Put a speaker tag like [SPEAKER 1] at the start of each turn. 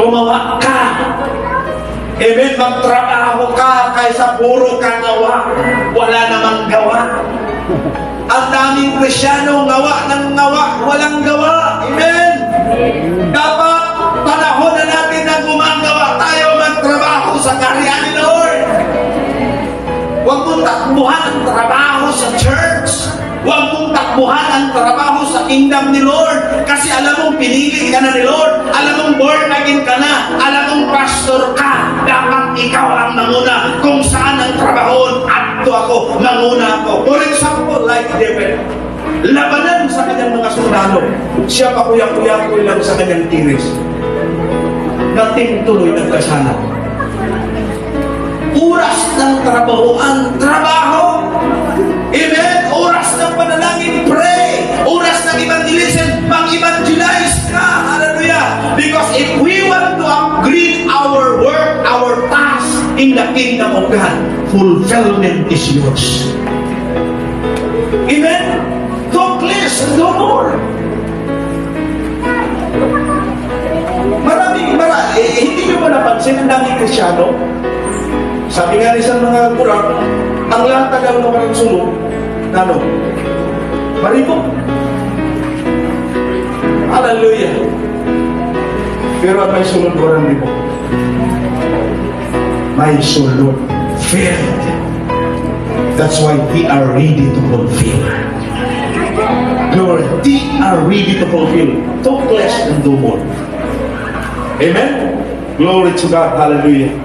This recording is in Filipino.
[SPEAKER 1] gumawa ka. Amen, magtrabaho ka kaysa puro kagawa. Wala namang gawa. Ang daming Kristyano, ngawa ng ngawa, walang gawa. Amen. Dapat panahon na natin na gumagawa tayo, magtrabaho sa karya ni Lord. Huwag mong takbuhan ang trabaho sa church. Huwag mong takbuhan ang trabaho sa kingdom ni Lord. Kasi alam mong pinili ka na ni Lord. Alam mong born again ka na. Alam mong pastor ka. Dapat ikaw ang manguna. Kung saan ang trabaho, adto ako, manguna ako. For example, like David. Labanan sa kanyang mga sundalo. Siya pa kuya-kuya-kuya lang sa kanyang tiris. Nating tuloy ng kasana. Oras ng trabaho ang trabaho. Amen? Oras ng panalangin, pray. Oras ng evangelism, mag-evangelize ka. Hallelujah. Because if we want to upgrade our work, our task in the kingdom of God, fulfillment is yours. Amen? Talk less and do more. Hindi nyo ba napansin ang daming Kristyano? Sabi nga isang mga kurang, ang lata daw ng parang sulong, ano? Mariko. Hallelujah. Pero at may sulong kurang rimo. May sulong filled. That's why we are ready to fulfill. Lord, we are ready to fulfill. Talk less and do more. Amen? Glory to God. Hallelujah.